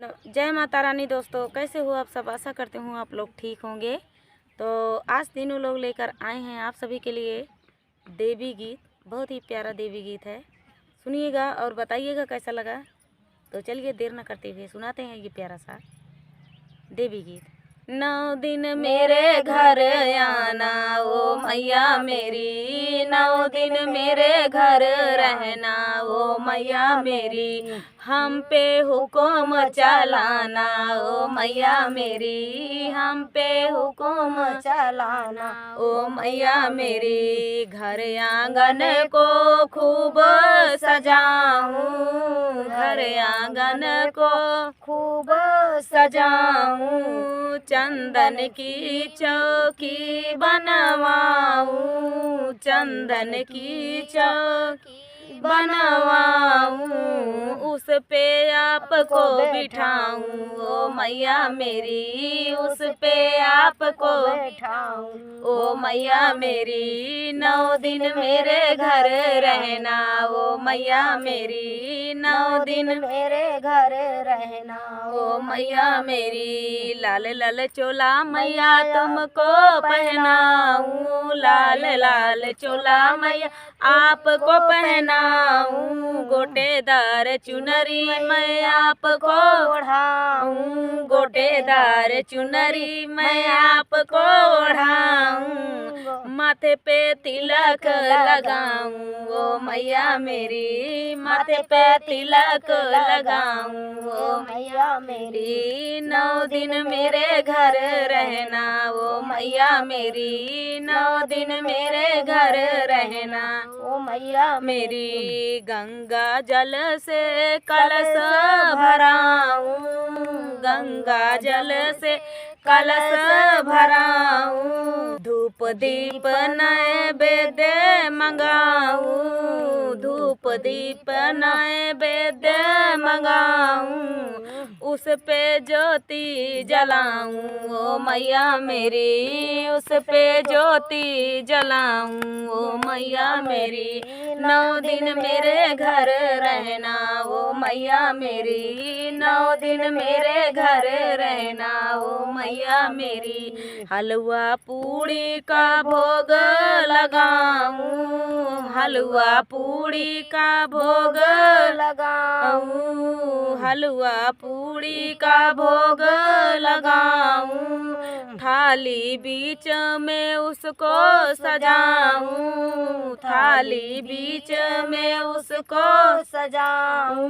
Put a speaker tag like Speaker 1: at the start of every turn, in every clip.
Speaker 1: जय माता रानी दोस्तों, कैसे हो आप सब। आशा करते हूँ आप लोग ठीक होंगे। तो आज तीनों लोग लेकर आए हैं आप सभी के लिए देवी गीत। बहुत ही प्यारा देवी गीत है, सुनिएगा और बताइएगा कैसा लगा। तो चलिए देर न करते हुए सुनाते हैं ये प्यारा सा देवी गीत। 9 दिन मेरे घर आना ओ मैया मेरी, 9 दिन मेरे घर रहना ओ मैया मेरी, हम पे हुक्म चलाना ओ मैया मेरी, हम पे हुक्म चलाना ओ मैया मेरी। घर आंगन को खूब सजाऊं, घर आंगन को खूब सजाऊं, चंदन की चौकी बनवाऊं, चंदन की चौकी बनवाऊं, उस पे आपको बिठाऊं ओ मैया मेरी, उस पे आपको बिठाऊं ओ मैया मेरी। 9 दिन मेरे घर रहना ओ मैया मेरी, 9 दिन मेरे घर रहना ओ मैया मेरी। लाल लाल चोला मैया तुमको पहनाऊं, लाल लाल चोला मैया आपको पहनाऊं, गोटेदार चुनरी मैं आपको ओढ़ाऊं, गोटेदार चुनरी मैं आपको ओढ़ाऊं, माथे पे तिलक लगाऊं ओ मैया मेरी, माथे पे तिलक लगाऊं ओ मैया मेरी। 9 दिन मेरे घर रहना ओ मैया मेरी, 9 दिन मेरे घर रहना ओ मैया मेरी। गंगा जल से कलश भराऊं, गंगा जल से कलश भराऊं, धूप दीप नैवेद्य मंगाऊं, धूप दीप नैवेद्य मंगाऊं, उस पे ज्योति जलाऊं ओ मैया मेरी, उस पे ज्योति जलाऊं ओ मैया मेरी। 9 दिन मेरे घर रहना ओ मैया मेरी, 9 दिन मेरे घर रहना ओ मैया मेरी। हलवा पूड़ी का भोग लगाऊं, हलवा पूड़ी का भोग लगाऊं, हलवा पूड़ी का भोग लगाऊं, थाली बीच में उसको सजाऊं, थाली बीच में उसको सजाऊं,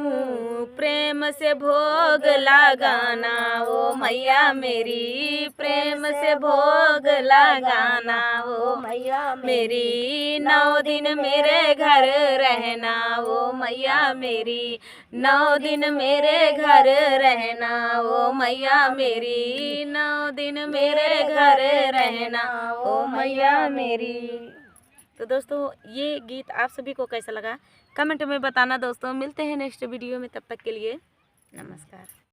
Speaker 1: प्रेम से भोग लगाना ओ मैया मेरी, प्रेम से भोग लगाना ओ मैया मेरी। 9 दिन मेरे घर रहना ओ मैया मेरी, 9 दिन मेरे घर रहना ओ मैया मेरी, 9 दिन मेरे घर रहना ओ मैया मेरी। तो दोस्तों ये गीत आप सभी को कैसा लगा कमेंट में बताना दोस्तों। मिलते हैं नेक्स्ट वीडियो में, तब तक के लिए नमस्कार।